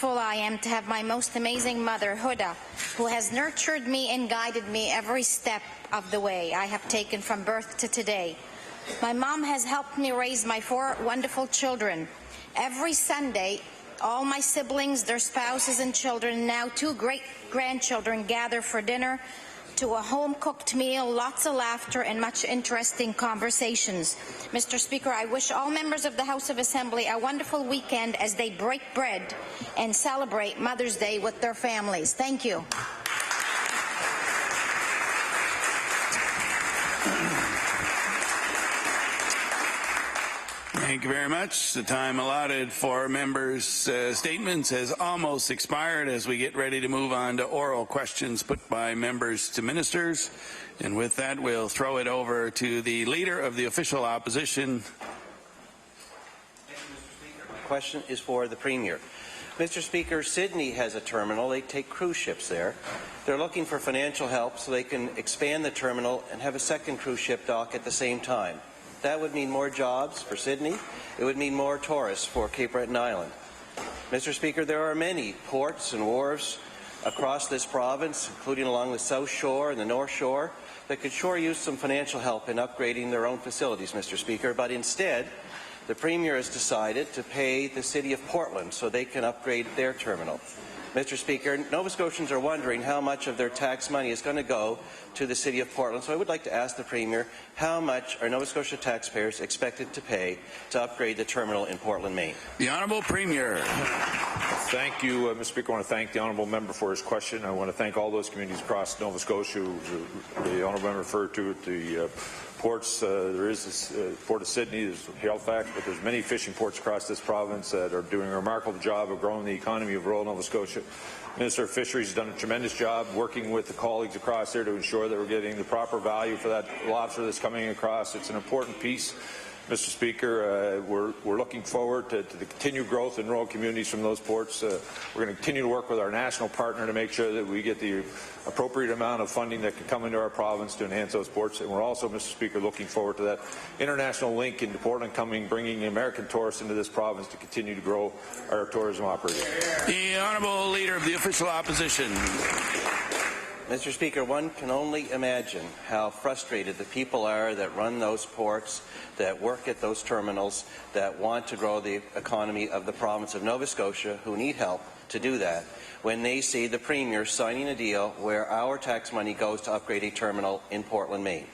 grateful I am to have my most amazing mother, Huda, who has nurtured me and guided me every step of the way I have taken from birth to today. My mom has helped me raise my 4 wonderful children. Every Sunday, all my siblings, their spouses and children, and now 2 great-grandchildren gather for dinner, to a home-cooked meal, lots of laughter, and much interesting conversations. Mr. Speaker, I wish all members of the House of Assembly a wonderful weekend as they break bread and celebrate Mother's Day with their families. Thank you. Thank you very much. The time allotted for members' statements has almost expired as we get ready to move on to oral questions put by members to ministers. And with that, we'll throw it over to the Leader of the Official Opposition. Thank you, Mr. Speaker. My question is for the Premier. Mr. Speaker, Sydney has a terminal. They take cruise ships there. They're looking for financial help so they can expand the terminal and have a second cruise ship dock at the same time. That would mean more jobs for Sydney. It would mean more tourists for Cape Breton Island. Mr. Speaker, there are many ports and wharves across this province, including along the South Shore and the North Shore, that could sure use some financial help in upgrading their own facilities, Mr. Speaker. But instead, the Premier has decided to pay the City of Portland so they can upgrade their terminal. Mr. Speaker, Nova Scotians are wondering how much of their tax money is going to go to the City of Portland. So I would like to ask the Premier, how much are Nova Scotia taxpayers expected to pay to upgrade the terminal in Portland, Maine? The Honourable Premier. Thank you, Mr. Speaker. I want to thank the Honourable Member for his question. I want to thank all those communities across Nova Scotia who the Honourable Member referred to at the ports. There is this Port of Sydney, there's Halifax, but there's many fishing ports across this province that are doing a remarkable job of growing the economy of rural Nova Scotia. Minister of Fisheries has done a tremendous job working with the colleagues across there to ensure that we're getting the proper value for that lobster that's coming across. It's an important piece. Mr. Speaker, we're looking forward to the continued growth in rural communities from those ports. We're going to continue to work with our national partner to make sure that we get the appropriate amount of funding that can come into our province to enhance those ports. And we're also, Mr. Speaker, looking forward to that international link into Portland bringing American tourists into this province to continue to grow our tourism operations. The Honourable Leader of the Official Opposition. Mr. Speaker, one can only imagine how frustrated the people are that run those ports, that work at those terminals, that want to grow the economy of the province of Nova Scotia, who need help to do that, when they see the Premier signing a deal where our tax money goes to upgrade a terminal in Portland, Maine.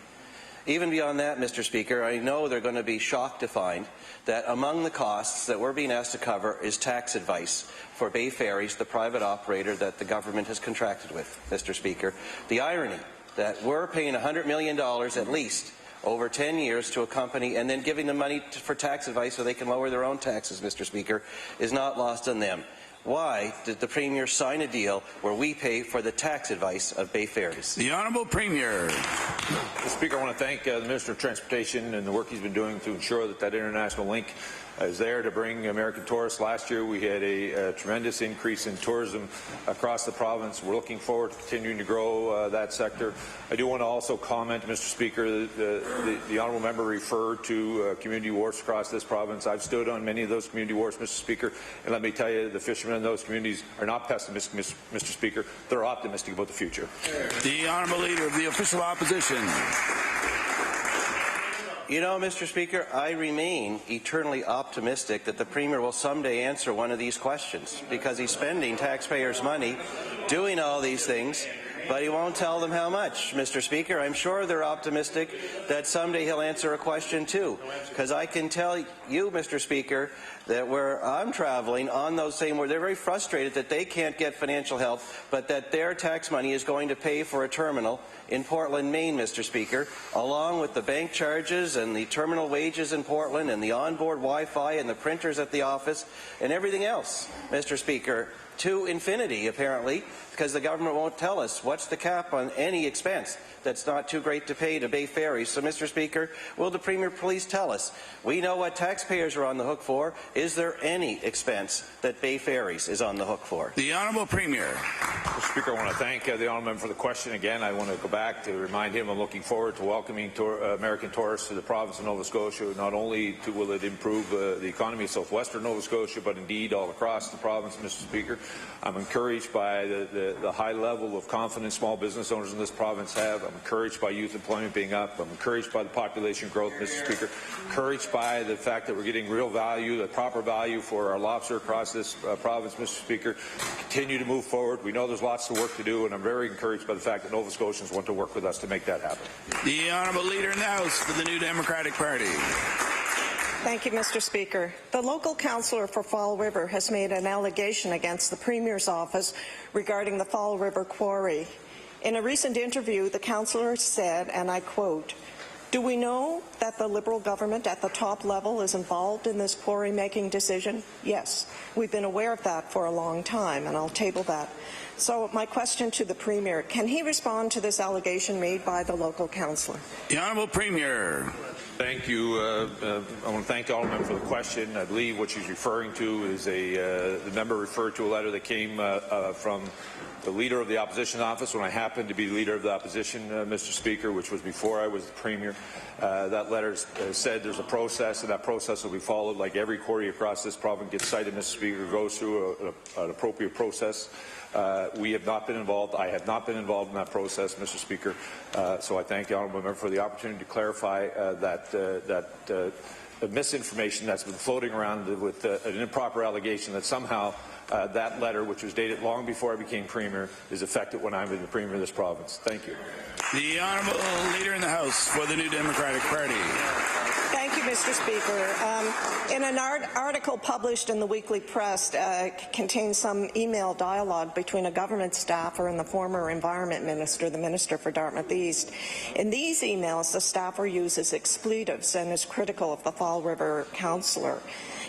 Even beyond that, Mr. Speaker, I know they're going to be shocked to find that among the costs that we're being asked to cover is tax advice for Bay Ferries, the private operator that the government has contracted with, Mr. Speaker. The irony that we're paying $100 million at least over 10 years to a company and then giving them money for tax advice so they can lower their own taxes, Mr. Speaker, is not lost on them. Why did the Premier sign a deal where we pay for the tax advice of Bay Ferries? The Honourable Premier. Mr. Speaker, I want to thank the Minister of Transportation and the work he's been doing to ensure that that international link is there to bring American tourists. Last year we had a tremendous increase in tourism across the province. We're looking forward to continuing to grow that sector. I do want to also comment, Mr. Speaker, the Honourable Member referred to community wharfs across this province. I've stood on many of those community wharfs, Mr. Speaker, and let me tell you, the fishermen in those communities are not pessimistic, Mr. Speaker. They're optimistic about the future. The Honourable Leader of the Official Opposition. You know, Mr. Speaker, I remain eternally optimistic that the Premier will someday answer one of these questions, because he's spending taxpayers' money doing all these things, but he won't tell them how much, Mr. Speaker. I'm sure they're optimistic that someday he'll answer a question too, because I can tell you, Mr. Speaker, that where I'm traveling on those same where they're very frustrated that they can't get financial help, but that their tax money is going to pay for a terminal in Portland, Maine, Mr. Speaker, along with the bank charges and the terminal wages in Portland and the onboard Wi-Fi and the printers at the office and everything else, Mr. Speaker, to infinity, apparently, because the government won't tell us what's the cap on any expense that's not too great to pay to Bay Ferries. So, Mr. Speaker, will the Premier please tell us? We know what taxpayers are on the hook for. is there any expense that Bay Ferries is on the hook for? The Honourable Premier. Mr. Speaker, I want to thank the honourable member for the question again. I want to go back to remind him I'm looking forward to welcoming American tourists to the province of Nova Scotia. Not only will it improve the economy of southwestern Nova Scotia, but indeed all across the province, Mr. Speaker. I'm encouraged by the high level of confidence small business owners in this province have. I'm encouraged by youth employment being up. I'm encouraged by the population growth, Mr. Speaker. Encouraged by the fact that we're getting real value, the proper value for our lobster across this province, Mr. Speaker. Continue to move forward. We know there's lots of work to do, and I'm very encouraged by the fact that Nova Scotians want to work with us to make that happen. The Honourable Leader in the House for the New Democratic Party. Thank you, Mr. Speaker. The local councillor for Fall River has made an allegation against the Premier's office regarding the Fall River quarry. In a recent interview, the councillor said, and I quote, "Do we know that the Liberal government at the top level is involved in this quarry-making decision? Yes, we've been aware of that for a long time, and I'll table that." So my question to the Premier, can he respond to this allegation made by the local councillor? The Honourable Premier. Thank you. I want to thank the honourable member for the question. I believe what she's referring to is the member referred to a letter that came from the Leader of the Opposition office when I happened to be the Leader of the Opposition, Mr. Speaker, which was before I was the Premier. That letter said there's a process, and that process will be followed like every quarry across this province gets cited, Mr. Speaker, goes through an appropriate process. We have not been involved. I have not been involved in that process, Mr. Speaker. So I thank the honourable member for the opportunity to clarify that misinformation that's been floating around with an improper allegation that somehow that letter, which was dated long before I became Premier, is effective when I'm the Premier of this province. Thank you. The Honourable Leader in the House for the New Democratic Party. Thank you, Mr. Speaker. In an article published in the Weekly Press contains some email dialogue between a government staffer and the former Environment Minister, the Minister for Dartmouth East. In these emails, the staffer uses expletives and is critical of the Fall River councillor.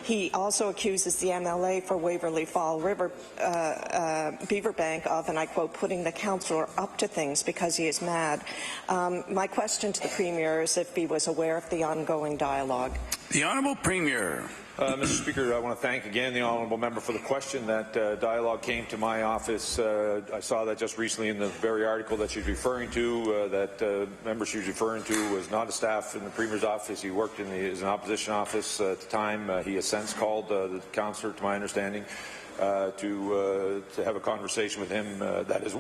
He also accuses the MLA for Waverley Fall River Beaverbank of, and I quote, putting the councillor up to things because he is mad. My question to the Premier is if he was aware of the ongoing dialogue. The Honourable Premier. Mr. Speaker, I want to thank again the honourable member for the question. That dialogue came to my office. I saw that just recently in the very article that she's referring to. That member she's referring to was not a staff in the Premier's office. He worked in as an opposition office at the time. He has since called the councillor, to my understanding, to have a conversation with him. That is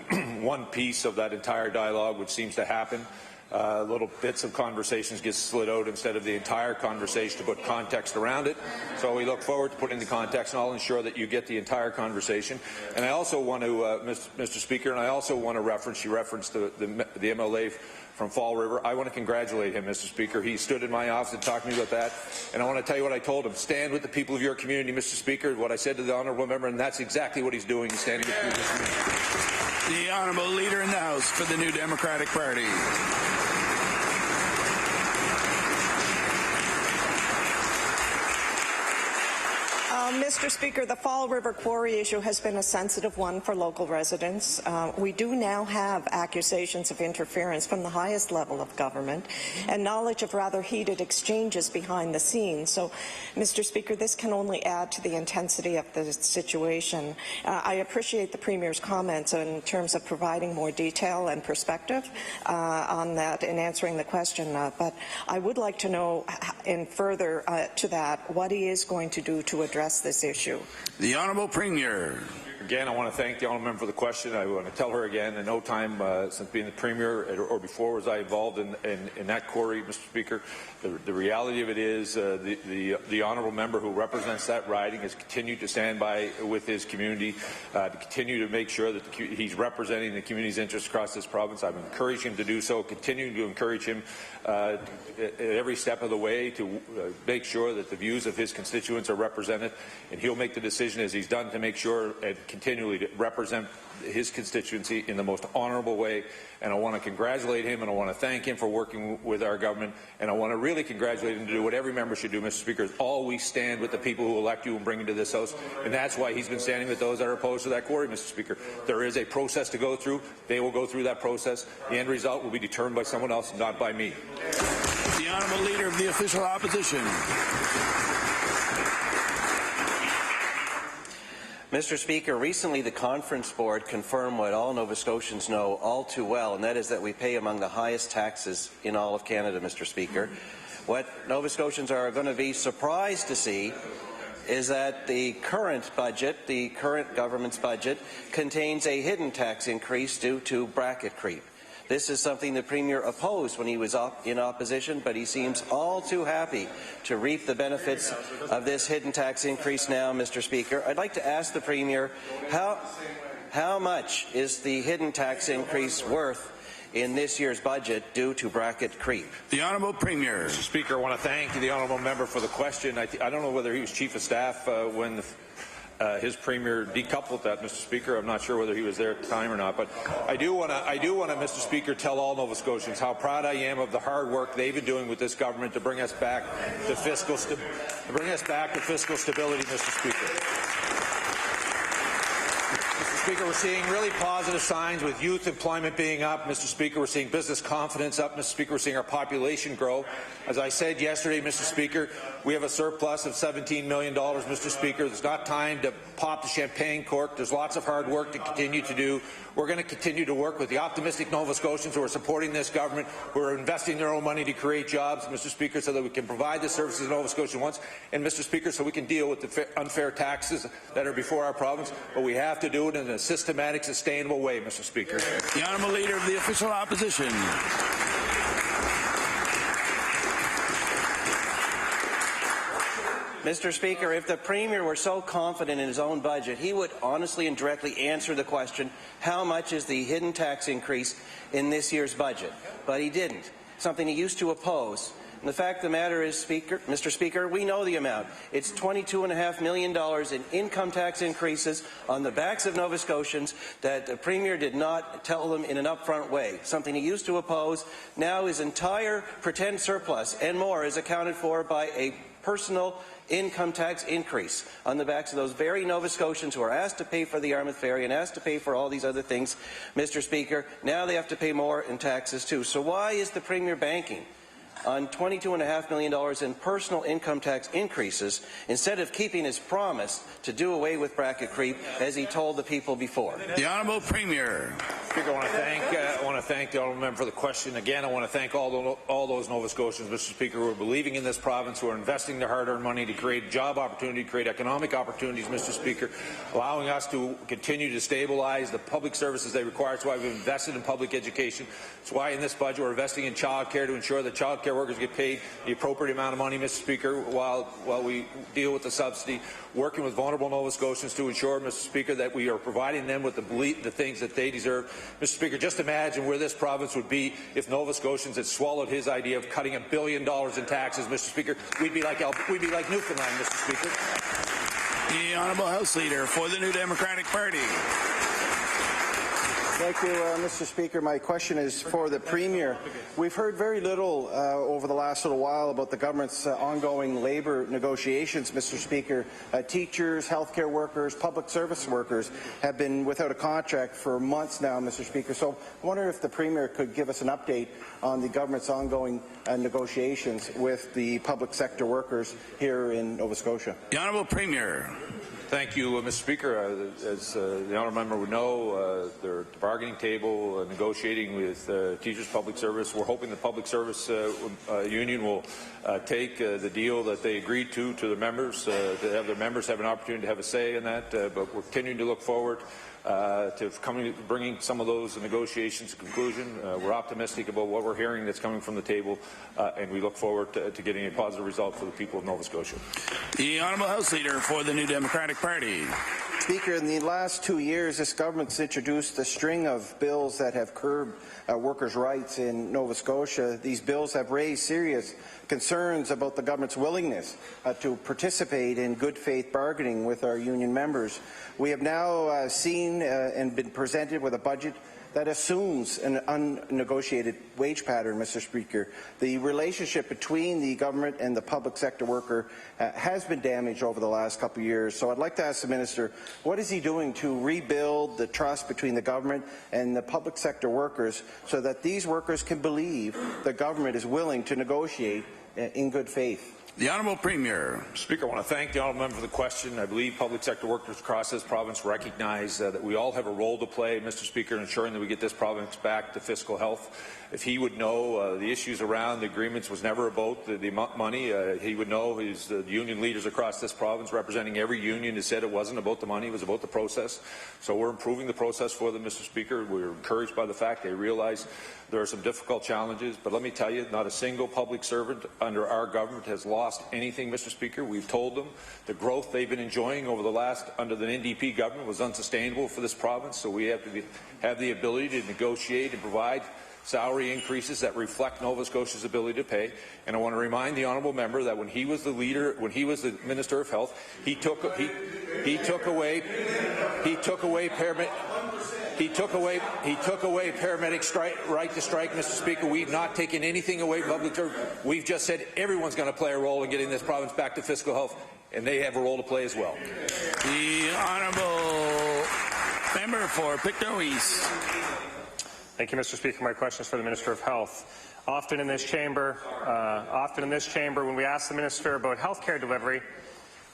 one piece of that entire dialogue which seems to happen. Little bits of conversations get slid out instead of the entire conversation to put context around it. So we look forward to putting the context, and I'll ensure that you get the entire conversation. And I also want to, Mr. Speaker, and I also want to reference, you referenced the MLA from Fall River. I want to congratulate him, Mr. Speaker. He stood in my office and talked to me about that. And I want to tell you what I told him. Stand with the people of your community, Mr. Speaker. What I said to the honourable member, and that's exactly what he's doing. He's standing with the people of his community. The Honourable Leader in the House for the New Democratic Party. Mr. Speaker, the Fall River Quarry issue has been a sensitive one for local residents. We do now have accusations of interference from the highest level of government and knowledge of rather heated exchanges behind the scenes. So, Mr. Speaker, this can only add to the intensity of the situation. I appreciate the Premier's comments in terms of providing more detail and perspective on that in answering the question, but I would like to know, in further to that, what he is going to do to address this issue. The Honourable Premier. Again, I want to thank the honourable member for the question. I want to tell her again, in no time since being the Premier or before was I involved in that quarry, Mr. Speaker. The reality of it is the honourable member who represents that riding has continued to stand by with his community, to continue to make sure that he's representing the community's interests across this province. I'm encouraging him to do so, continuing to encourage him at every step of the way to make sure that the views of his constituents are represented, and he'll make the decision, as he's done, to make sure and continually to represent his constituency in the most honourable way. And I want to congratulate him, and I want to thank him for working with our government, and I want to really congratulate him to do what every member should do, Mr. Speaker, is always stand with the people who elect you and bring you to this House, and that's why he's been standing with those that are opposed to that quarry, Mr. Speaker. There is a process to go through. They will go through that process. The end result will be determined by someone else, not by me. The Honourable Leader of the Official Opposition. Mr. Speaker, recently the Conference Board confirmed what all Nova Scotians know all too well, and that is that we pay among the highest taxes in all of Canada, Mr. Speaker. What Nova Scotians are going to be surprised to see is that the current budget, the current government's budget, contains a hidden tax increase due to bracket creep. This is something the Premier opposed when he was in opposition, but he seems all too happy to reap the benefits of this hidden tax increase now, Mr. Speaker. I'd like to ask the Premier, how much is the hidden tax increase worth in this year's budget due to bracket creep? The Honourable Premier. Mr. Speaker, I want to thank the Honourable Member for the question. I don't know whether he was Chief of Staff when his Premier decoupled that, Mr. Speaker. I'm not sure whether he was there at the time or not, but I do want to, Mr. Speaker, tell all Nova Scotians how proud I am of the hard work they've been doing with this government to bring us back to fiscal stability, Mr. Speaker. Mr. Speaker, we're seeing really positive signs with youth employment being up. Mr. Speaker, we're seeing business confidence up. Mr. Speaker, we're seeing our population grow. As I said yesterday, Mr. Speaker, we have a surplus of $17 million, Mr. Speaker. There's not time to pop the champagne cork. There's lots of hard work to continue to do. We're going to continue to work with the optimistic Nova Scotians who are supporting this government, who are investing their own money to create jobs, Mr. Speaker, so that we can provide the services Nova Scotia wants, and, Mr. Speaker, so we can deal with the unfair taxes that are before our province. But we have to do it in a systematic, sustainable way, Mr. Speaker. The Honourable Leader of the Official Opposition. Mr. Speaker, if the Premier were so confident in his own budget, he would honestly and directly answer the question, how much is the hidden tax increase in this year's budget? But he didn't, something he used to oppose. And the fact of the matter is, Mr. Speaker, we know the amount. It's $22.5 million in income tax increases on the backs of Nova Scotians that the Premier did not tell them in an upfront way, something he used to oppose. Now his entire pretend surplus and more is accounted for by a personal income tax increase on the backs of those very Nova Scotians who are asked to pay for the Yarmouth Ferry and asked to pay for all these other things, Mr. Speaker. Now they have to pay more in taxes too. So why is the Premier banking on $22.5 million in personal income tax increases instead of keeping his promise to do away with bracket creep as he told the people before? The Honourable Premier. Speaker, I want to thank the Honourable Member for the question. Again, I want to thank all those Nova Scotians, Mr. Speaker, who are believing in this province, who are investing their hard-earned money to create job opportunity, create economic opportunities, Mr. Speaker, allowing us to continue to stabilize the public services they require. That's why we've invested in public education. That's why in this budget we're investing in child care to ensure that child care workers get paid the appropriate amount of money, Mr. Speaker, while we deal with the subsidy, working with vulnerable Nova Scotians to ensure, Mr. Speaker, that we are providing them with the things that they deserve. Mr. Speaker, just imagine where this province would be if Nova Scotians had swallowed his idea of cutting $1 billion in taxes, Mr. Speaker. We'd be like Newfoundland, Mr. Speaker. The Honourable House Leader for the New Democratic Party. Thank you, Mr. Speaker. My question is for the Premier. We've heard very little over the last little while about the government's ongoing labour negotiations, Mr. Speaker. Teachers, healthcare workers, public service workers have been without a contract for months now, Mr. Speaker. So I wonder if the Premier could give us an update on the government's ongoing negotiations with the public sector workers here in Nova Scotia. The Honourable Premier. Thank you, Mr. Speaker. As the Honourable Member would know, they're at the bargaining table negotiating with teachers' public service. We're hoping the public service union will take the deal that they agreed to their members, to have their members have an opportunity to have a say in that. But we're continuing to look forward to bringing some of those negotiations to conclusion. We're optimistic about what we're hearing that's coming from the table, and we look forward to getting a positive result for the people of Nova Scotia. The Honourable House Leader for the New Democratic Party. Speaker, in the last 2 years, this government's introduced a string of bills that have curbed workers' rights in Nova Scotia. These bills have raised serious concerns about the government's willingness to participate in good faith bargaining with our union members. We have now seen and been presented with a budget that assumes an unnegotiated wage pattern, Mr. Speaker. The relationship between the government and the public sector worker has been damaged over the last couple of years. So I'd like to ask the Minister, what is he doing to rebuild the trust between the government and the public sector workers so that these workers can believe the government is willing to negotiate in good faith? The Honourable Premier. Speaker, I want to thank the honourable member for the question. I believe public sector workers across this province recognize that we all have a role to play, Mr. Speaker, in ensuring that we get this province back to fiscal health. If he would know the issues around the agreements was never about the money, he would know the union leaders across this province representing every union has said it wasn't about the money, it was about the process. So we're improving the process for them, Mr. Speaker. We're encouraged by the fact they realize there are some difficult challenges, but let me tell you, not a single public servant under our government has lost anything, Mr. Speaker. We've told them the growth they've been enjoying over the last, under the NDP government, was unsustainable for this province, so we have to have the ability to negotiate and provide salary increases that reflect Nova Scotia's ability to pay. And I want to remind the honourable member that when he was the leader, when he was the Minister of Health, he took away paramedics' right to strike, Mr. Speaker. We've not taken anything away from public service. We've just said everyone's going to play a role in getting this province back to fiscal health, and they have a role to play as well. The honourable member for Pictou East. Thank you, Mr. Speaker. My question is for the Minister of Health. Often in this chamber, when we ask the Minister about health care delivery,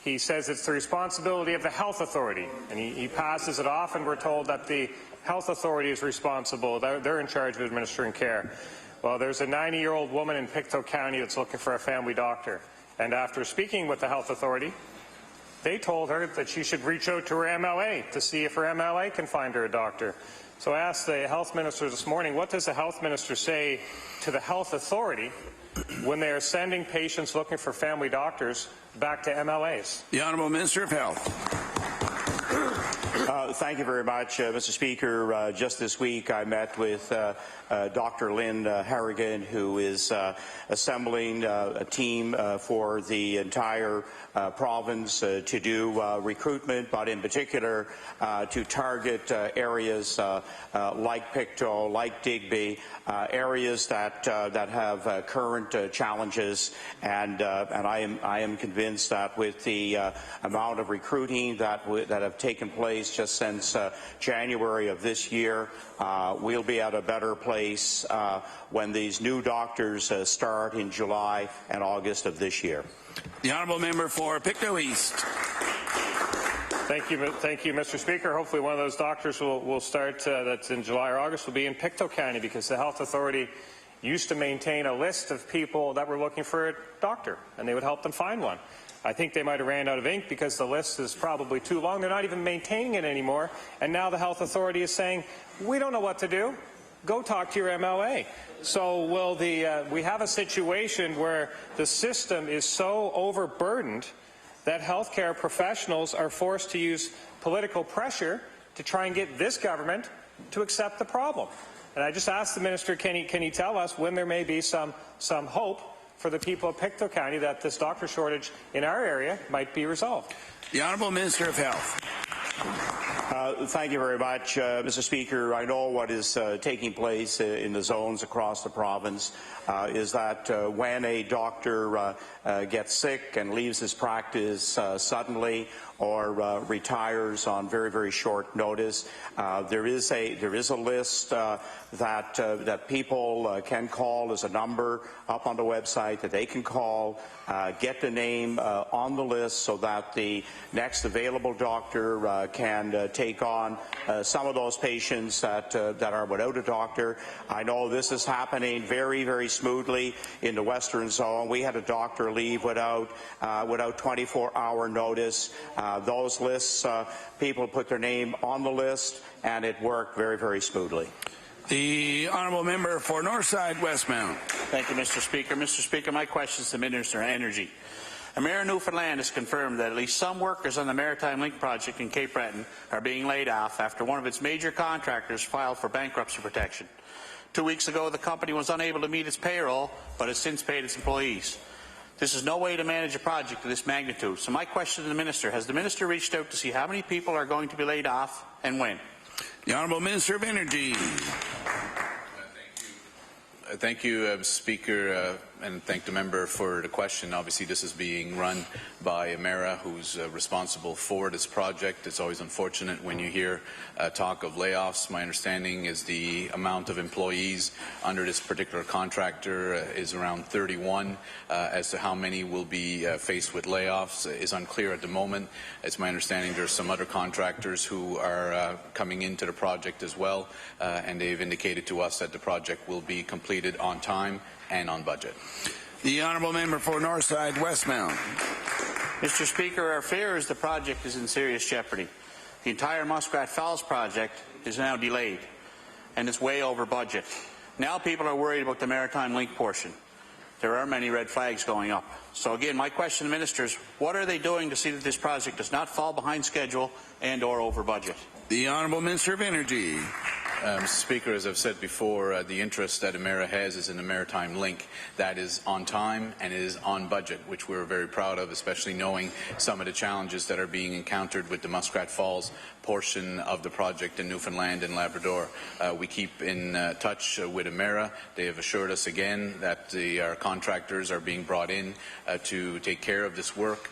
he says it's the responsibility of the health authority, and he passes it off, and we're told that the health authority is responsible. They're in charge of administering care. Well, there's a 90-year-old woman in Pictou County that's looking for a family doctor, and after speaking with the health authority, they told her that she should reach out to her MLA to see if her MLA can find her a doctor. So I asked the health minister this morning, what does the health minister say to the health authority when they are sending patients looking for family doctors back to MLAs? The Honourable Minister of Health. Thank you very much, Mr. Speaker. Just this week I met with Dr. Lynn Harrigan, who is assembling a team for the entire province to do recruitment, but in particular to target areas like Pictou, like Digby, areas that have current challenges, and I am convinced that with the amount of recruiting that have taken place just since January of this year, we'll be at a better place when these new doctors start in July and August of this year. The honourable member for Pictou East. Thank you, Mr. Speaker. Hopefully one of those doctors will start that's in July or August will be in Pictou County, because the health authority used to maintain a list of people that were looking for a doctor, and they would help them find one. I think they might have ran out of ink because the list is probably too long. They're not even maintaining it anymore, and now the health authority is saying, we don't know what to do. Go talk to your MLA. So we have a situation where the system is so overburdened that healthcare professionals are forced to use political pressure to try and get this government to accept the problem. And I just asked the minister, can he tell us when there may be some hope for the people of Pictou County that this doctor shortage in our area might be resolved? The Honourable Minister of Health. Thank you very much, Mr. Speaker. I know what is taking place in the zones across the province is that when a doctor gets sick and leaves his practice suddenly or retires on very, very short notice, there is a list that people can call. There's a number up on the website that they can call, get the name on the list so that the next available doctor can take on some of those patients that are without a doctor. I know this is happening very, very smoothly in the Western Zone. We had a doctor leave without 24-hour notice. Those lists, people put their name on the list, and it worked very, very smoothly. The honourable member for Northside Westmount. Thank you, Mr. Speaker. Mr. Speaker, my question is to the Minister of Energy. Emera Newfoundland has confirmed that at least some workers on the Maritime Link project in Cape Breton are being laid off after one of its major contractors filed for bankruptcy protection. 2 weeks ago, the company was unable to meet its payroll, but has since paid its employees. This is no way to manage a project of this magnitude. So my question to the Minister, has the Minister reached out to see how many people are going to be laid off and when? The Honourable Minister of Energy. Thank you, Speaker. and thank the member for the question. Obviously, this is being run by Emera, who's responsible for this project. It's always unfortunate when you hear talk of layoffs. My understanding is the amount of employees under this particular contractor is around 31. As to how many will be faced with layoffs is unclear at the moment. It's my understanding there's some other contractors who are coming into the project as well, and they've indicated to us that the project will be completed on time and on budget. The honourable member for Northside Westmount. Mr. Speaker, our fear is the project is in serious jeopardy. The entire Muskrat Falls project is now delayed, and it's way over budget. Now people are worried about the Maritime Link portion. There are many red flags going up. So again, my question to ministers, what are they doing to see that this project does not fall behind schedule and or over budget? The Honourable Minister of Energy. Mr. Speaker, as I've said before, the interest that Emera has is in the Maritime Link. That is on time and it is on budget, which we're very proud of, especially knowing some of the challenges that are being encountered with the Muskrat Falls portion of the project in Newfoundland and Labrador. We keep in touch with Emera. They have assured us again that our contractors are being brought in to take care of this work.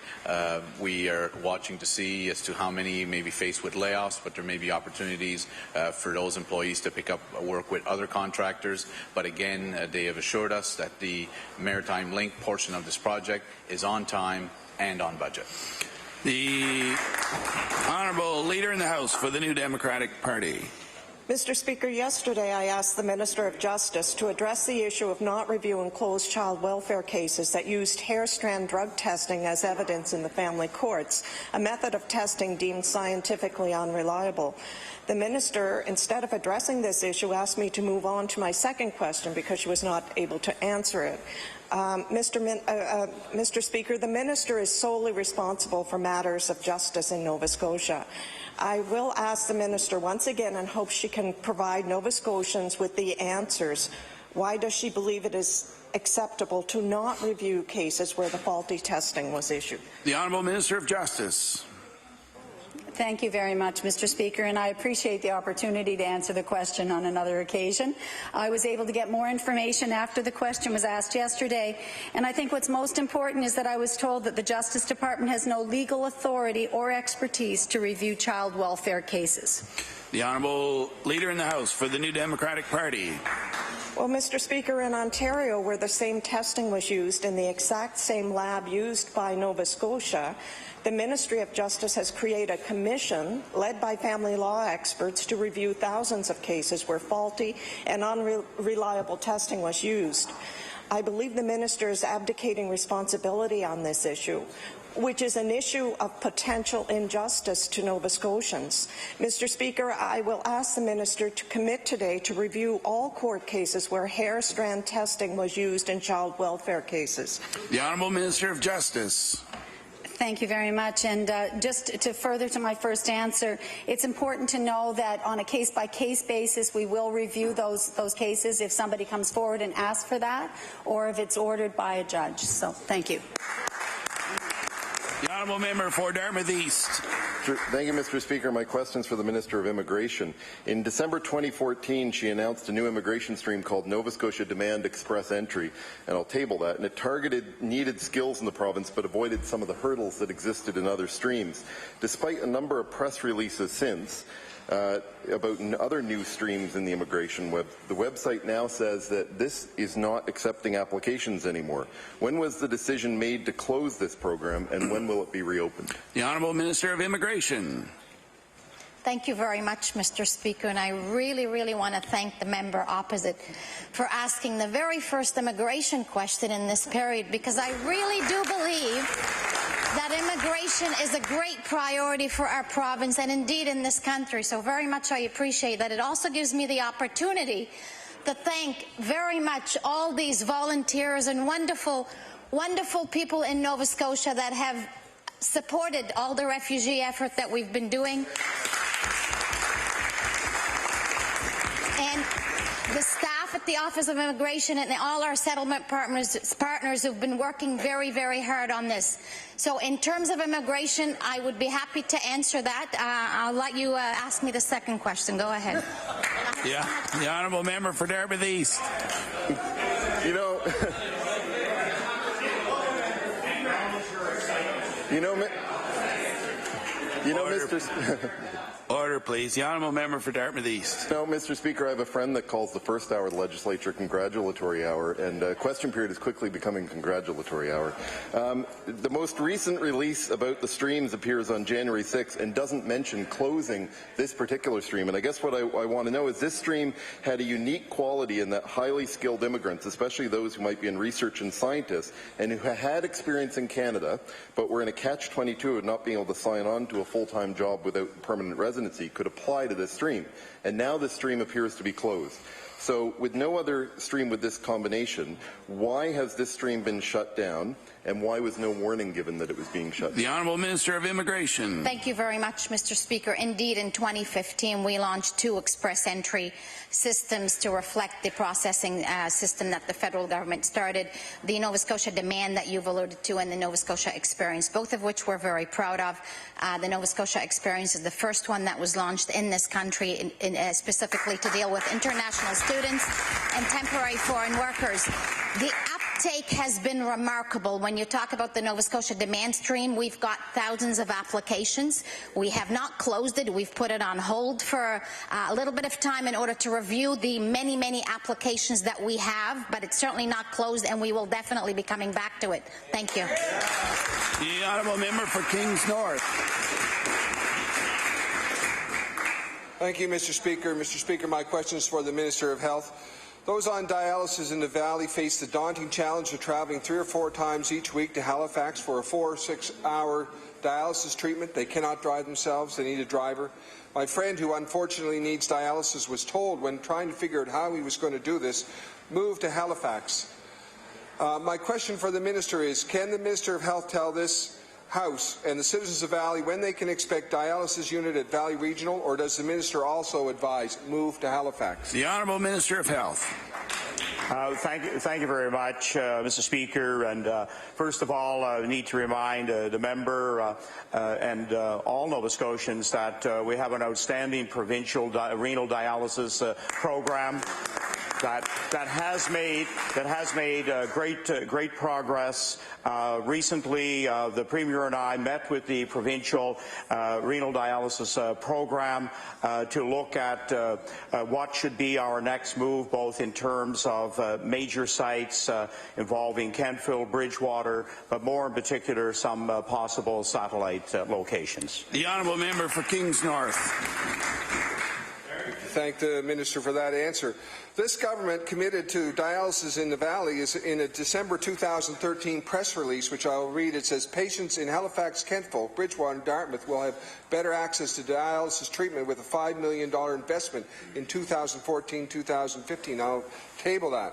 We are watching to see as to how many may be faced with layoffs, but there may be opportunities for those employees to pick up work with other contractors. But again, they have assured us that the Maritime Link portion of this project is on time and on budget. The Honourable Leader in the House for the New Democratic Party. Mr. Speaker, yesterday I asked the Minister of Justice to address the issue of not reviewing closed child welfare cases that used hair strand drug testing as evidence in the family courts, a method of testing deemed scientifically unreliable. The Minister, instead of addressing this issue, asked me to move on to my second question because she was not able to answer it. Mr. Speaker, the Minister is solely responsible for matters of justice in Nova Scotia. I will ask the Minister once again and hope she can provide Nova Scotians with the answers. Why does she believe it is acceptable to not review cases where the faulty testing was issued? The Honourable Minister of Justice. Thank you very much, Mr. Speaker, and I appreciate the opportunity to answer the question on another occasion. I was able to get more information after the question was asked yesterday, and I think what's most important is that I was told that the Justice Department has no legal authority or expertise to review child welfare cases. The Honourable Leader in the House for the New Democratic Party. Well, Mr. Speaker, in Ontario, where the same testing was used in the exact same lab used by Nova Scotia, the Ministry of Justice has created a commission led by family law experts to review thousands of cases where faulty and unreliable testing was used. I believe the Minister is abdicating responsibility on this issue, which is an issue of potential injustice to Nova Scotians. Mr. Speaker, I will ask the Minister to commit today to review all court cases where hair strand testing was used in child welfare cases. The Honourable Minister of Justice. Thank you very much. And just to further to my first answer, it's important to know that on a case-by-case basis, we will review those cases if somebody comes forward and asks for that, or if it's ordered by a judge. So, thank you. The Honourable Member for Dartmouth East. Thank you, Mr. Speaker. My question is for the Minister of Immigration. In December 2014, she announced a new immigration stream called Nova Scotia Demand Express Entry, and I'll table that. And it targeted needed skills in the province but avoided some of the hurdles that existed in other streams. Despite a number of press releases since, about other new streams in the immigration web. The website now says that this is not accepting applications anymore. When was the decision made to close this program, and when will it be reopened? The Honourable Minister of Immigration. Thank you very much, Mr. Speaker, and I really want to thank the member opposite for asking the very first immigration question in this period, because I really do believe that immigration is a great priority for our province and indeed in this country. So very much I appreciate that. It also gives me the opportunity to thank very much all these volunteers and wonderful people in Nova Scotia that have supported all the refugee effort that we've been doing. And the staff at the Office of Immigration and all our settlement partners who've been working very hard on this. So in terms of immigration, I would be happy to answer that. I'll let you ask me the second question. Go ahead. Yeah, the Honourable Member for Dartmouth East. You know, You know, Order. Mr. Order, please. The honourable member for Dartmouth East. No, Mr. Speaker, I have a friend that calls the first hour of the legislature congratulatory hour, and question period is quickly becoming congratulatory hour. The most recent release about the streams appears on January 6th and doesn't mention closing this particular stream. And I guess what I want to know is this stream had a unique quality in that highly skilled immigrants, especially those who might be in research and scientists, and who had experience in Canada, but were in a catch-22 of not being able to sign on to a full-time job without permanent residency, could apply to this stream. And now this stream appears to be closed. So with no other stream with this combination, why has this stream been shut down, and why was no warning given that it was being shut down? The Honourable Minister of Immigration. Thank you very much, Mr. Speaker. Indeed, in 2015, we launched 2 express entry systems to reflect the processing system that the federal government started, the Nova Scotia Demand that you've alluded to, and the Nova Scotia Experience, both of which we're very proud of. The Nova Scotia Experience is the first one that was launched in this country specifically to deal with international students and temporary foreign workers. The uptake has been remarkable. When you talk about the Nova Scotia Demand Stream, we've got thousands of applications. We have not closed it. We've put it on hold for a little bit of time in order to review the many, many applications that we have, but it's certainly not closed, and we will definitely be coming back to it. Thank you. The honourable member for Kings North. Thank you, Mr. Speaker. Mr. Speaker, my question is for the Minister of Health. Those on dialysis in the Valley face the daunting challenge of travelling 3 or 4 times each week to Halifax for a 4 or 6 hour dialysis treatment. They cannot drive themselves. They need a driver. My friend, who unfortunately needs dialysis, was told when trying to figure out how he was going to do this, move to Halifax. My question for the Minister is, can the Minister of Health tell this House and the citizens of Valley when they can expect dialysis unit at Valley Regional, or does the Minister also advise move to Halifax? The Honourable Minister of Health. Thank you very much, Mr. Speaker. And first of all, I need to remind the member and all Nova Scotians that we have an outstanding provincial renal dialysis program that has made great progress. Recently, the Premier and I met with the provincial renal dialysis program to look at what should be our next move, both in terms of major sites involving Kentville, Bridgewater, but more in particular some possible satellite locations. The honourable member for Kings North. Thank the Minister for that answer. This government committed to dialysis in the Valley is in a December 2013 press release, which I'll read. It says, patients in Halifax, Kentville, Bridgewater and Dartmouth will have better access to dialysis treatment with a $5 million investment in 2014-2015. I'll table that.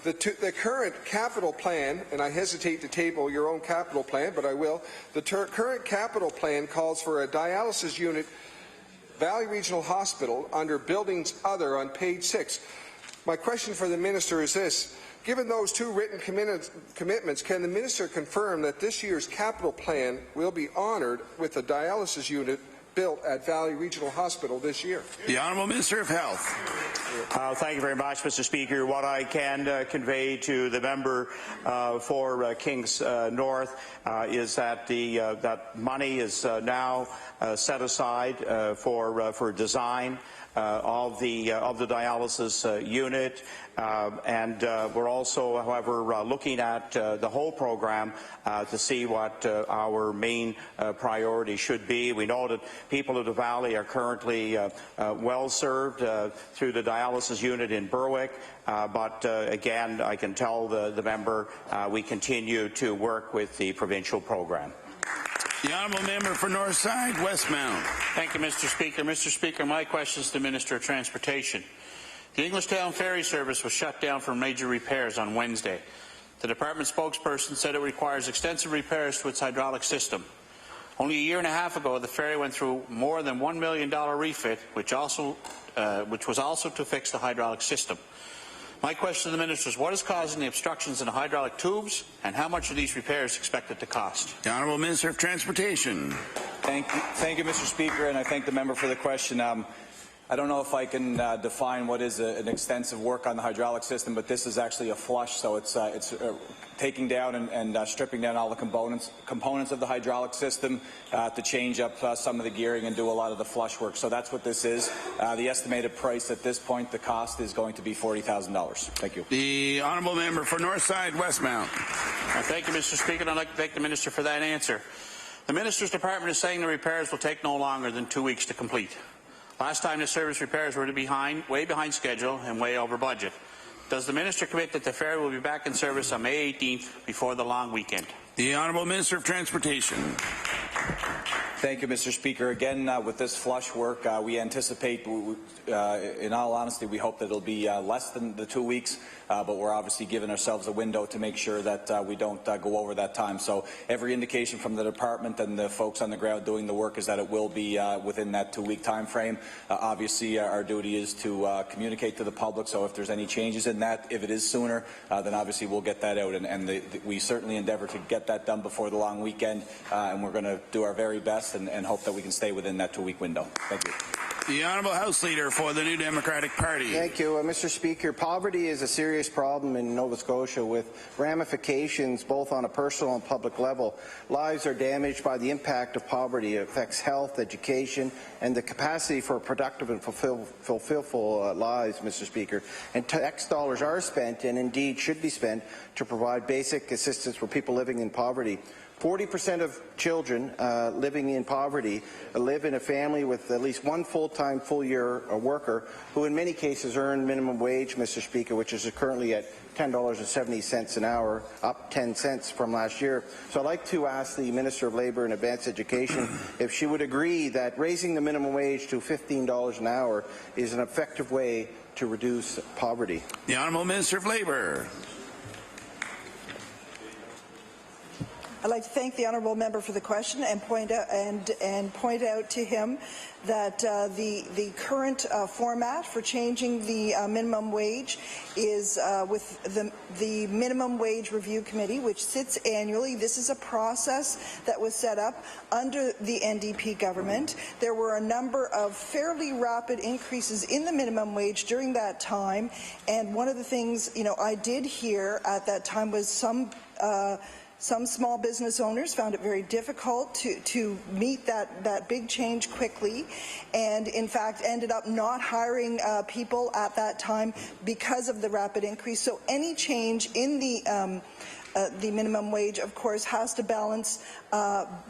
The current capital plan, and I hesitate to table your own capital plan, but I will, the current capital plan calls for a dialysis unit Valley Regional Hospital under Buildings Other on page 6. My question for the Minister is this. Given those 2 written commitments, can the Minister confirm that this year's capital plan will be honoured with a dialysis unit built at Valley Regional Hospital this year? The Honourable Minister of Health. Thank you very much, Mr. Speaker. What I can convey to the member for Kings North is that that money is now set aside for design of the dialysis unit, and we're also, however, looking at the whole program to see what our main priority should be. We know that people of the Valley are currently well served through the dialysis unit in Berwick, but again, I can tell the member we continue to work with the provincial program. The honourable member for Northside, Westmount. Thank you, Mr. Speaker. Mr. Speaker, my question is to the Minister of Transportation. The Englishtown ferry service was shut down for major repairs on Wednesday. The department spokesperson said it requires extensive repairs to its hydraulic system. Only a year and a half ago, the ferry went through more than $1 million refit, which was also to fix the hydraulic system. My question to the Minister is, what is causing the obstructions in the hydraulic tubes, and how much are these repairs expected to cost? The Honourable Minister of Transportation. Thank you, Mr. Speaker, and I thank the member for the question. I don't know if I can define what is an extensive work on the hydraulic system, but this is actually a flush, so it's taking down and stripping down all the components of the hydraulic system to change up some of the gearing and do a lot of the flush work. So that's what this is. The estimated price at this point, the cost is going to be $40,000. Thank you. The honourable member for Northside Westmount. Thank you, Mr. Speaker, and I'd like to thank the Minister for that answer. The Minister's Department is saying the repairs will take no longer than 2 weeks to complete. Last time the service repairs were way behind schedule and way over budget. Does the Minister commit that the ferry will be back in service on May 18th before the long weekend? The Honourable Minister of Transportation. Thank you, Mr. Speaker. Again, with this flush work, we anticipate, in all honesty, we hope that it'll be less than the 2 weeks, but we're obviously giving ourselves a window to make sure that we don't go over that time. So every indication from the department and the folks on the ground doing the work is that it will be within that 2-week time frame. Obviously, our duty is to communicate to the public, so if there's any changes in that, if it is sooner, then obviously we'll get that out, and we certainly endeavour to get that done before the long weekend, and we're going to do our very best and hope that we can stay within that 2-week window. Thank you. The Honourable House Leader for the New Democratic Party. Thank you, Mr. Speaker. Poverty is a serious problem in Nova Scotia with ramifications both on a personal and public level. Lives are damaged by the impact of poverty. It affects health, education, and the capacity for productive and fulfillful lives, Mr. Speaker. And tax dollars are spent, and indeed should be spent, to provide basic assistance for people living in poverty. 40% of children living in poverty live in a family with at least one full-time, full-year worker who in many cases earn minimum wage, Mr. Speaker, which is currently at $10.70 an hour, up 10 cents from last year. So I'd like to ask the Minister of Labour and Advanced Education if she would agree that raising the minimum wage to $15 an hour is an effective way to reduce poverty. The Honourable Minister of Labour. I'd like to thank the honourable member for the question and point out to him that the current format for changing the minimum wage is with the Minimum Wage Review Committee, which sits annually. This is a process that was set up under the NDP government. There were a number of fairly rapid increases in the minimum wage during that time, and one of the things I did hear at that time was some small business owners found it very difficult to meet that big change quickly, and in fact ended up not hiring people at that time because of the rapid increase. So any change in the minimum wage, of course, has to balance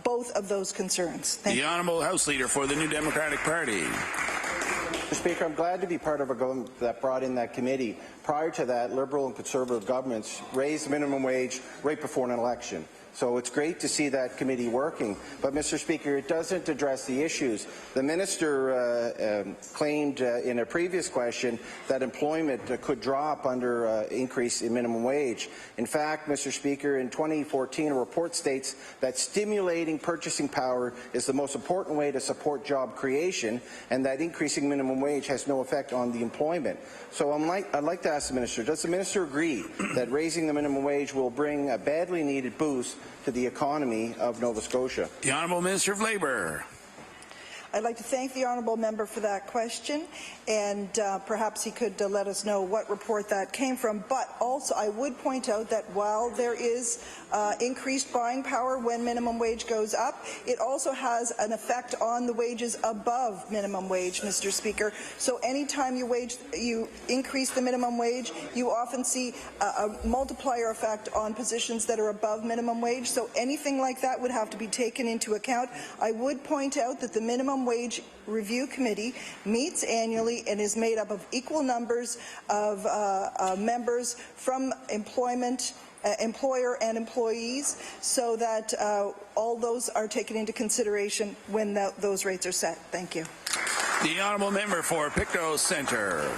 both of those concerns. Thank you. The Honourable House Leader for the New Democratic Party. Mr. Speaker, I'm glad to be part of a government that brought in that committee. Prior to that, Liberal and Conservative governments raised the minimum wage right before an election. So it's great to see that committee working. But, Mr. Speaker, it doesn't address the issues. The minister claimed in a previous question that employment could drop under increase in minimum wage. In fact, Mr. Speaker, in 2014, a report states that stimulating purchasing power is the most important way to support job creation, and that increasing minimum wage has no effect on the employment. So I'd like to ask the minister, does the minister agree that raising the minimum wage will bring a badly needed boost to the economy of Nova Scotia? The Honourable Minister of Labour. I'd like to thank the honourable member for that question, and perhaps he could let us know what report that came from. But also, I would point out that while there is increased buying power when minimum wage goes up, it also has an effect on the wages above minimum wage, Mr. Speaker. So anytime you increase the minimum wage, you often see a multiplier effect on positions that are above minimum wage. So anything like that would have to be taken into account. I would point out that the Minimum Wage Review Committee meets annually and is made up of equal numbers of members from employer and employees, so that all those are taken into consideration when those rates are set. Thank you. The honourable member for Pictou Centre.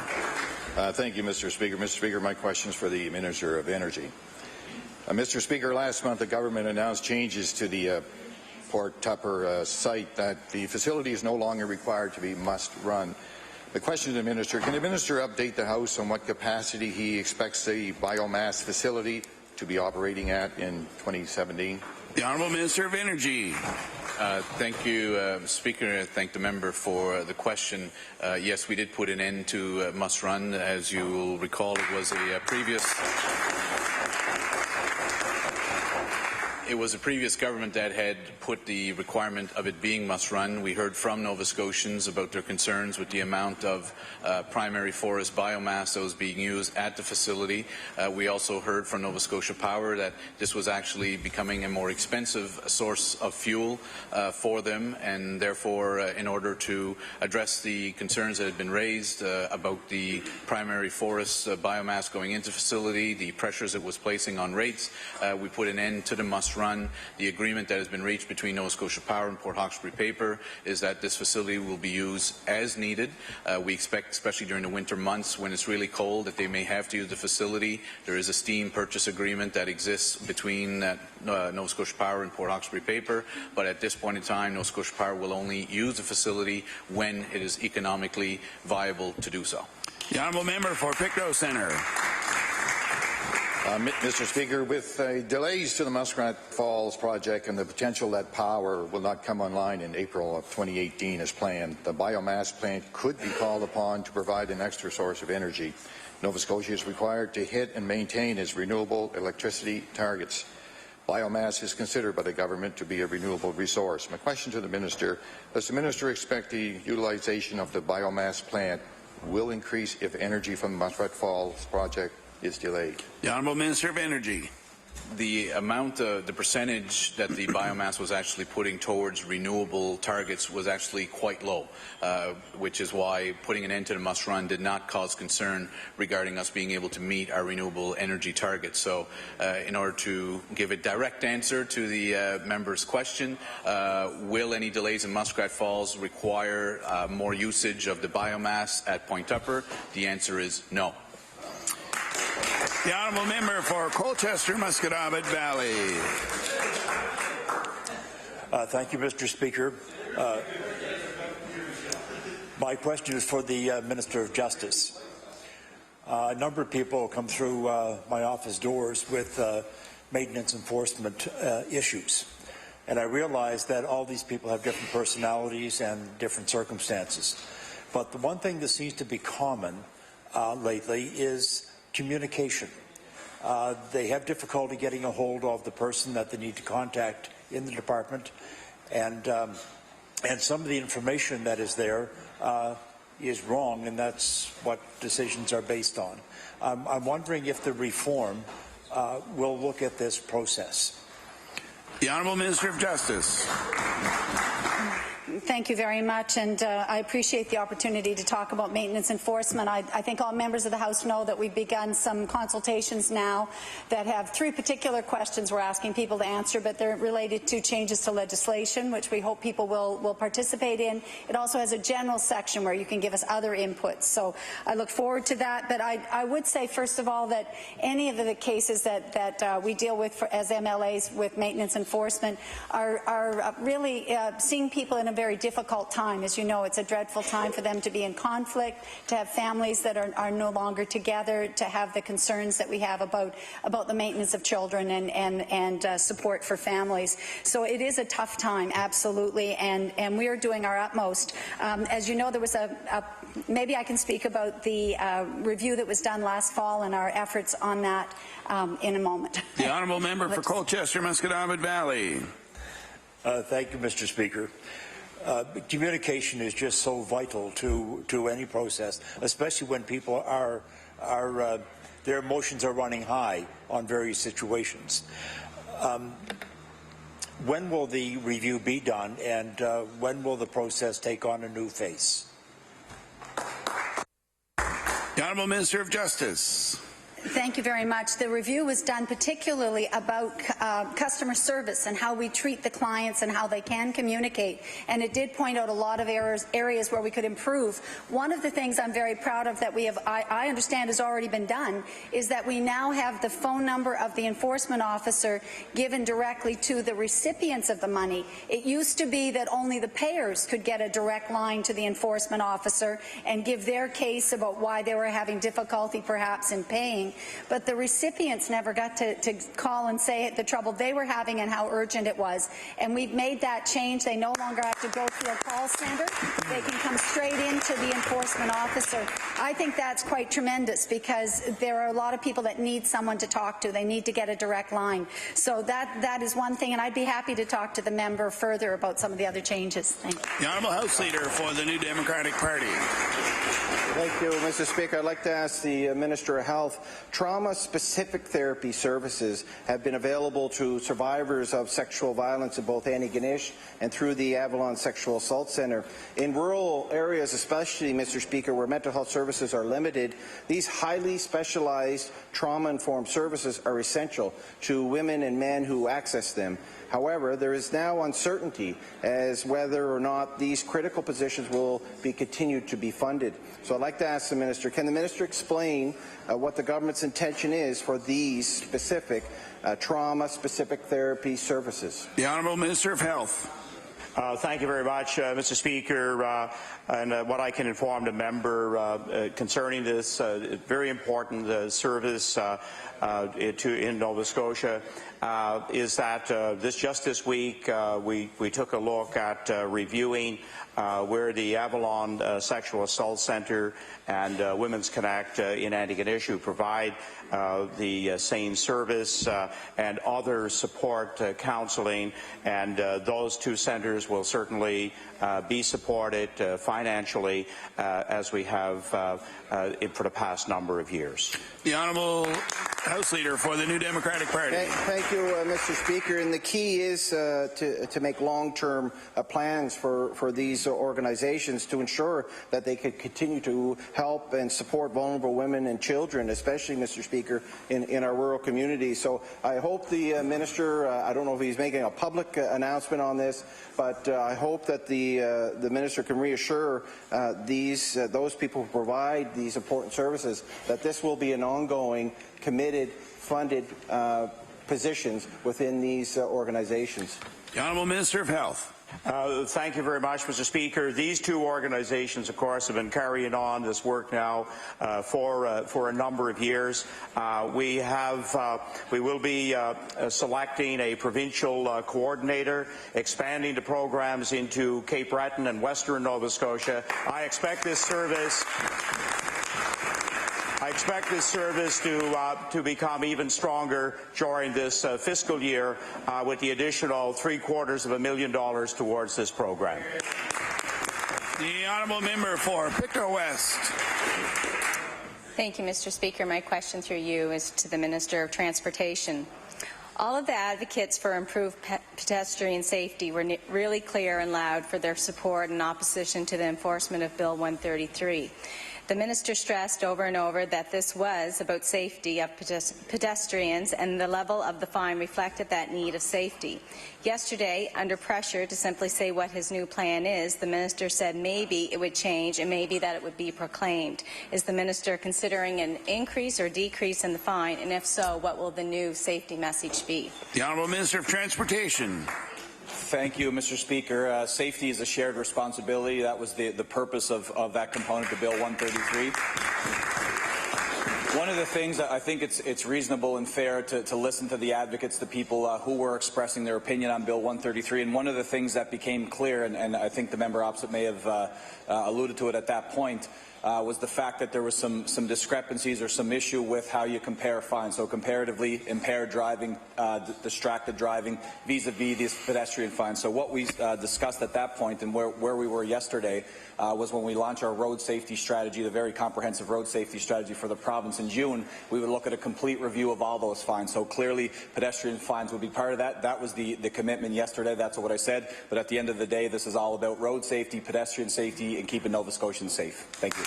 Thank you, Mr. Speaker. Mr. Speaker, my question is for the Minister of Energy. Mr. Speaker, last month the government announced changes to the Port Tupper site, that the facility is no longer required to be must-run. The question to the Minister, can the Minister update the House on what capacity he expects the biomass facility to be operating at in 2017? The Honourable Minister of Energy. Thank you, Speaker. I thank the member for the question. Yes, we did put an end to must run. As you will recall, it was a previous government that had put the requirement of it being must run. We heard from Nova Scotians about their concerns with the amount of primary forest biomass that was being used at the facility. We also heard from Nova Scotia Power that this was actually becoming a more expensive source of fuel for them, and therefore in order to address the concerns that had been raised about the primary forest biomass going into the facility, the pressures it was placing on rates, we put an end to the must run. The agreement that has been reached between Nova Scotia Power and Port Hawkesbury Paper is that this facility will be used as needed. We expect, especially during the winter months when it's really cold, that they may have to use the facility. There is a steam purchase agreement that exists between Nova Scotia Power and Port Hawkesbury Paper, but at this point in time, Nova Scotia Power will only use the facility when it is economically viable to do so. The honourable member for Pictou Centre. Mr. Speaker, with delays to the Muskrat Falls project and the potential that power will not come online in April of 2018 as planned, the biomass plant could be called upon to provide an extra source of energy. Nova Scotia is required to hit and maintain its renewable electricity targets. Biomass is considered by the government to be a renewable resource. My question to the Minister, does the Minister expect the utilization of the biomass plant will increase if energy from the Muskrat Falls project is delayed? The Honourable Minister of Energy. The amount, the percentage that the biomass was actually putting towards renewable targets was actually quite low, which is why putting an end to the must run did not cause concern regarding us being able to meet our renewable energy targets. So in order to give a direct answer to the member's question, will any delays in Muskrat Falls require more usage of the biomass at Point Tupper? The answer is no. The honourable member for Colchester Musquodoboit Valley. Thank you, Mr. Speaker. My question is for the Minister of Justice. A number of people come through my office doors with maintenance enforcement issues, and I realize that all these people have different personalities and different circumstances. But the one thing that seems to be common lately is communication. They have difficulty getting a hold of the person that they need to contact in the department, and some of the information that is there is wrong, and that's what decisions are based on. I'm wondering if the reform will look at this process. The Honourable Minister of Justice. Thank you very much, and I appreciate the opportunity to talk about maintenance enforcement. I think all members of the House know that we've begun some consultations now that have three particular questions we're asking people to answer, but they're related to changes to legislation, which we hope people will participate in. It also has a general section where you can give us other inputs, so I look forward to that. But I would say, first of all, that any of the cases that we deal with as MLAs with maintenance enforcement are really seeing people in a very difficult time. As you know, it's a dreadful time for them to be in conflict, to have families that are no longer together, to have the concerns that we have about the maintenance of children and support for families. So it is a tough time, absolutely, and we are doing our utmost. As you know, there was maybe I can speak about the review that was done last fall and our efforts on that in a moment. The Honourable Member for Colchester Musquodoboit Valley. Thank you, Mr. Speaker. Communication is just so vital to any process, especially when people their emotions are running high on various situations. When will the review be done, and when will the process take on a new face? The Honourable Minister of Justice. Thank you very much. The review was done particularly about customer service and how we treat the clients and how they can communicate. And it did point out a lot of areas where we could improve. One of the things I'm very proud of that we have, I understand has already been done, is that we now have the phone number of the enforcement officer given directly to the recipients of the money. It used to be that only the payers could get a direct line to the enforcement officer and give their case about why they were having difficulty perhaps in paying. changing, but the recipients never got to call and say the trouble they were having and how urgent it was. And we've made that change. They no longer have to go through a call center. They can come straight into the enforcement officer. I think that's quite tremendous because there are a lot of people that need someone to talk to. They need to get a direct line. So that is one thing, and I'd be happy to talk to the member further about some of the other changes. Thank you. The Honourable House Leader for the New Democratic Party. Thank you, Mr. Speaker. I'd like to ask the Minister of Health, trauma-specific therapy services have been available to survivors of sexual violence in both Antigonish and through the Avalon Sexual Assault Centre. In rural areas, especially, Mr. Speaker, where mental health services are limited, these highly specialized trauma-informed services are essential to women and men who access them. However, there is now uncertainty as whether or not these critical positions will be continued to be funded. So I'd like to ask the Minister, can the Minister explain what the government's intention is for these specific trauma-specific therapy services? The Honourable Minister of Health. Thank you very much, Mr. Speaker. And what I can inform the member concerning this very important service in Nova Scotia is that just this week we took a look at reviewing where the Avalon Sexual Assault Centre and Women's Connect in Antigonish provide the same service and other support counselling, and those two centres will certainly be supported financially as we have for the past number of years. The Honourable House Leader for the New Democratic Party. Thank you, Mr. Speaker. And the key is to make long-term plans for these organizations to ensure that they could continue to help and support vulnerable women and children, especially, Mr. Speaker, in our rural communities. So I hope the Minister, I don't know if he's making a public announcement on this, but I hope that the Minister can reassure those people who provide these important services that this will be an ongoing, committed, funded positions within these organizations. The Honourable Minister of Health. Thank you very much, Mr. Speaker. These two organizations, of course, have been carrying on this work now for a number of years. We will be selecting a provincial coordinator, expanding the programs into Cape Breton and Western Nova Scotia. I expect this service to become even stronger during this fiscal year with the additional $750,000 towards this program. The Honourable Member for Pictou West. Thank you, Mr. Speaker. My question through you is to the Minister of Transportation. All of the advocates for improved pedestrian safety were really clear and loud for their support and opposition to the enforcement of Bill 133. The Minister stressed over and over that this was about safety of pedestrians, and the level of the fine reflected that need of safety. Yesterday, under pressure to simply say what his new plan is, the Minister said maybe it would change and maybe that it would be proclaimed. Is the Minister considering an increase or decrease in the fine, and if so, what will the new safety message be? The Honourable Minister of Transportation. Thank you, Mr. Speaker. Safety is a shared responsibility. That was the purpose of that component of Bill 133. One of the things that I think it's reasonable and fair to listen to the advocates, the people who were expressing their opinion on Bill 133. And one of the things that became clear, and I think the member opposite may have alluded to it at that point, was the fact that there was some discrepancies or some issue with how you compare fines. So comparatively impaired driving, distracted driving, vis-a-vis these pedestrian fines. So what we discussed at that point and where we were yesterday was when we launched our road safety strategy, the very comprehensive road safety strategy for the province in June, we would look at a complete review of all those fines. So clearly pedestrian fines would be part of that. That was the commitment yesterday. That's what I said. But at the end of the day, this is all about road safety, pedestrian safety, and keeping Nova Scotians safe. Thank you.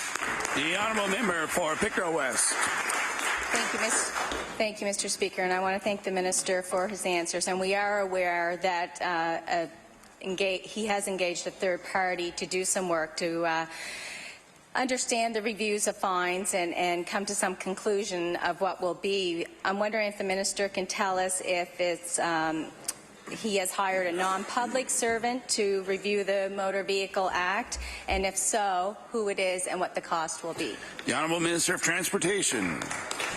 The Honourable Member for Pictou West. Thank you, Mr. Speaker, and I want to thank the Minister for his answers. And we are aware that he has engaged a third party to do some work to understand the reviews of fines and come to some conclusion of what will be. I'm wondering if the Minister can tell us if it's he has hired a non-public servant to review the Motor Vehicle Act, and if so, who it is and what the cost will be. The Honourable Minister of Transportation.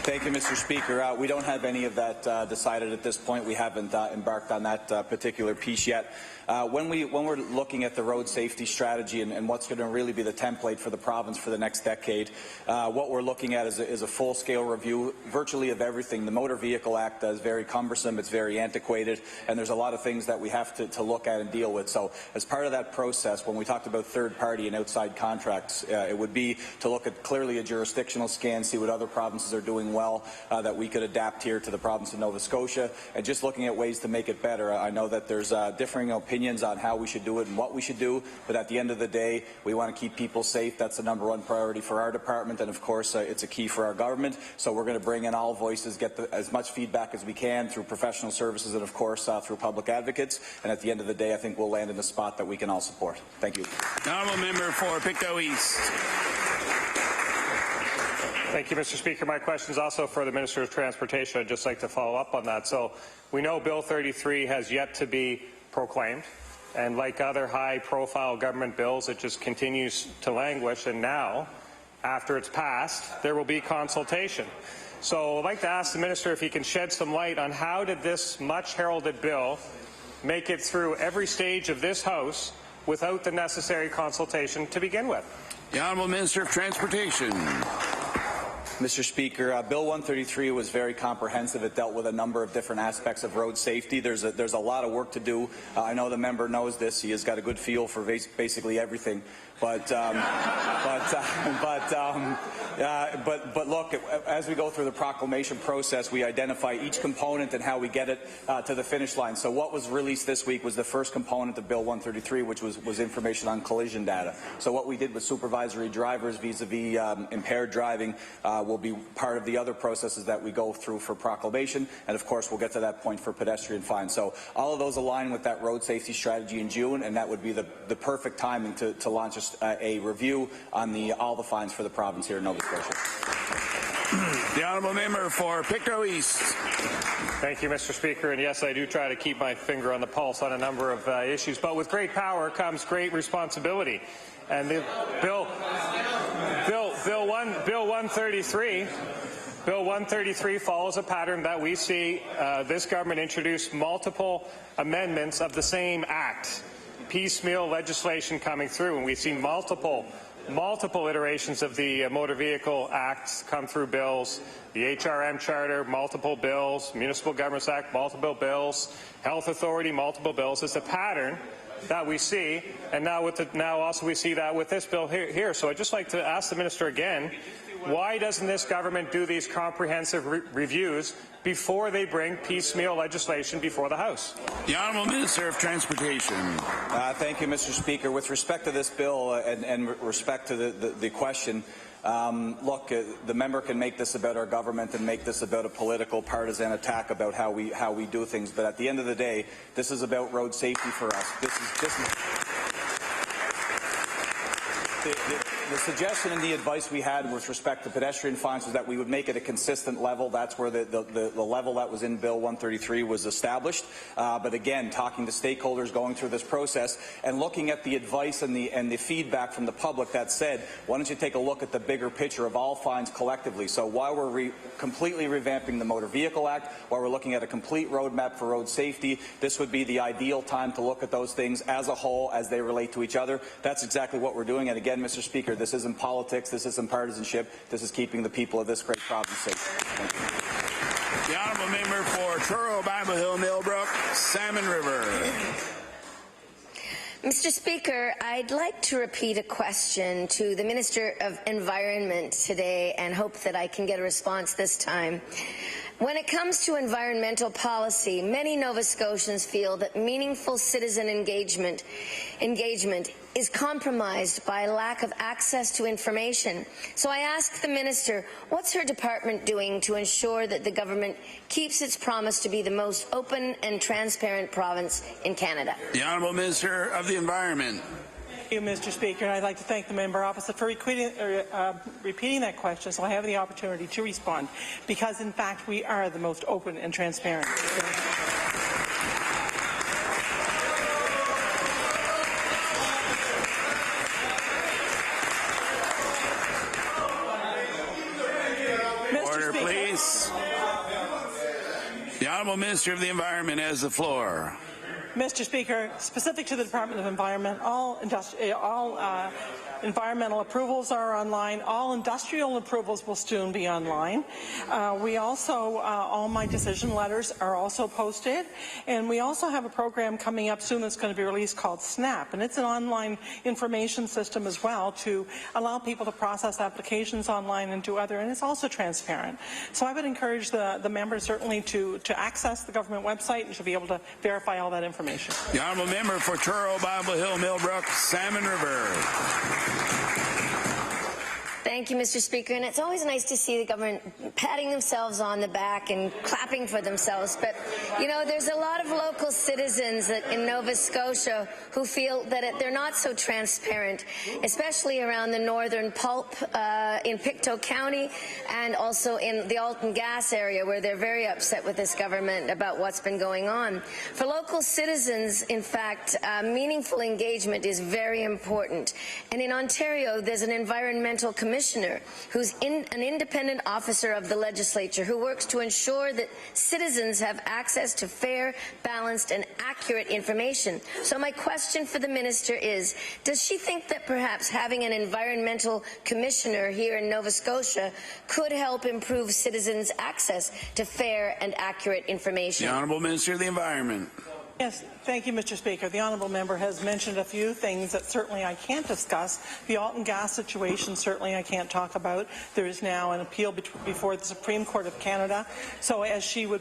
Thank you, Mr. Speaker. We don't have any of that decided at this point. We haven't embarked on that particular piece yet. When we're looking at the road safety strategy and what's going to really be the template for the province for the next decade, what we're looking at is a full-scale review virtually of everything. The Motor Vehicle Act is very cumbersome, it's very antiquated, and there's a lot of things that we have to look at and deal with. So as part of that process, when we talked about third-party and outside contracts, it would be to look at clearly a jurisdictional scan, see what other provinces are doing well, that we could adapt here to the province of Nova Scotia, and just looking at ways to make it better. I know that there's differing opinions on how we should do it and what we should do, but at the end of the day, we want to keep people safe. That's the #1 priority for our department, and of course, it's a key for our government. So we're going to bring in all voices, get as much feedback as we can through professional services and, of course, through public advocates. And at the end of the day, I think we'll land in a spot that we can all support. Thank you. The honourable member for Pictou East. Thank you, Mr. Speaker. My question is also for the Minister of Transportation. I'd just like to follow up on that. So we know Bill 33 has yet to be proclaimed, and like other high-profile government bills, it just continues to languish, and now, after it's passed, there will be consultation. So I'd like to ask the Minister if he can shed some light on how did this much-heralded bill make it through every stage of this House without the necessary consultation to begin with? The Honourable Minister of Transportation. Mr. Speaker, Bill 133 was very comprehensive. It dealt with a number of different aspects of road safety. There's a lot of work to do. I know the member knows this. He has got a good feel for basically everything. But look, as we go through the proclamation process, we identify each component and how we get it to the finish line. So what was released this week was the first component of Bill 133, which was information on collision data. So what we did with supervisory drivers vis-a-vis impaired driving will be part of the other processes that we go through for proclamation, and of course we'll get to that point for pedestrian fines. So all of those align with that road safety strategy in June, and that would be the perfect timing to launch a review on all the fines for the province here in Nova Scotia. The honourable member for Pictou East. Thank you, Mr. Speaker. And yes, I do try to keep my finger on the pulse on a number of issues, but with great power comes great responsibility. And the Bill 133 follows a pattern that we see this government introduce multiple amendments of the same act. Piecemeal legislation coming through, and we've seen multiple iterations of the Motor Vehicle Act come through bills, the HRM Charter, multiple bills, Municipal Governments Act, multiple bills, Health Authority, multiple bills. It's a pattern that we see, and now also we see that with this bill here. So I'd just like to ask the Minister again, why doesn't this government do these comprehensive reviews before they bring piecemeal legislation before the House? The Honourable Minister of Transportation. Thank you, Mr. Speaker. With respect to this bill and respect to the question, look, the member can make this about our government and make this about a political partisan attack about how we do things, but at the end of the day, this is about road safety for us. The suggestion and the advice we had with respect to pedestrian fines was that we would make it a consistent level. That's where the level that was in Bill 133 was established. But again, talking to stakeholders, going through this process, and looking at the advice and the feedback from the public that said, why don't you take a look at the bigger picture of all fines collectively? So while we're completely revamping the Motor Vehicle Act, while we're looking at a complete roadmap for road safety, this would be the ideal time to look at those things as a whole, as they relate to each other. That's exactly what we're doing. And again, Mr. Speaker, this isn't politics, this isn't partisanship, this is keeping the people of this great province safe. Thank you. The honourable member for Truro, Bible Hill, Millbrook, Salmon River. Mr. Speaker, I'd like to repeat a question to the Minister of Environment today and hope that I can get a response this time. When it comes to environmental policy, many Nova Scotians feel that meaningful citizen engagement is compromised by lack of access to information. So I ask the Minister, what's her department doing to ensure that the government keeps its promise to be the most open and transparent province in Canada? The Honourable Minister of the Environment. Thank you, Mr. Speaker. I'd like to thank the member opposite for repeating that question, so I have the opportunity to respond, because in fact we are the most open and transparent. Order, Speaker. please. The Honourable Minister of the Environment has the floor. Mr. Speaker, specific to the Department of Environment, all environmental approvals are online. All industrial approvals will soon be online. We also, all my decision letters are also posted, and we also have a program coming up soon that's going to be released called SNAP, and it's an online information system as well to allow people to process applications online and do other, and it's also transparent. So I would encourage the members certainly to access the government website and to be able to verify all that information. The Honourable Member for Truro, Bible Hill, Millbrook, Salmon River. Thank you, Mr. Speaker. And it's always nice to see the government patting themselves on the back and clapping for themselves. But, you know, there's a lot of local citizens in Nova Scotia who feel that they're not so transparent, especially around the northern pulp in Pictou County and also in the Alton Gas area, where they're very upset with this government about what's been going on. For local citizens, in fact, meaningful engagement is very important. And in Ontario, there's an environmental commissioner who's an independent officer of the legislature who works to ensure that citizens have access to fair, balanced and accurate information. So my question for the minister is, does she think that perhaps having an environmental commissioner here in Nova Scotia could help improve citizens' access to fair and accurate information? The Honourable Minister of the Environment. Yes, thank you, Mr. Speaker. The honourable member has mentioned a few things that certainly I can't discuss. The Alton Gas situation certainly I can't talk about. There is now an appeal before the Supreme Court of Canada. So as she would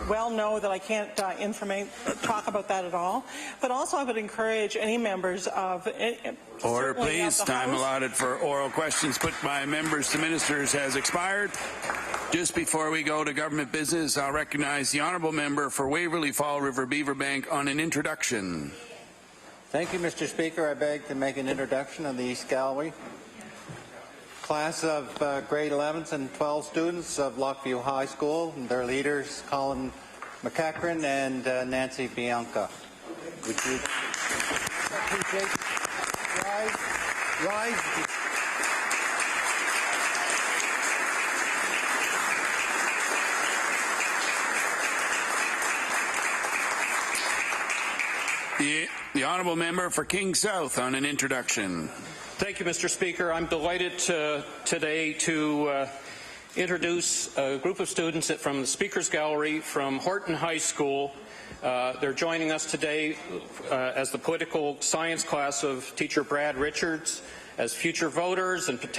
well know that I can't talk about that at all. But also I would encourage any members of Order, please. Time allotted for oral questions put by members to ministers has expired. Just before we go to government business, I'll recognize the Honourable Member for Waverley Fall River Beaverbank on an introduction. Thank you, Mr. Speaker. I beg to make an introduction of the East Galway class of grade 11s and 12 students of Lockview High School and their leaders, Colin McEachran and Nancy Bianca. Would you appreciate rise? The Honourable Member for King South on an introduction. Thank you, Mr. Speaker. I'm delighted today to introduce a group of students from the Speaker's Gallery from Horton High School. They're joining us today as the political science class of teacher Brad Richards as future voters and potential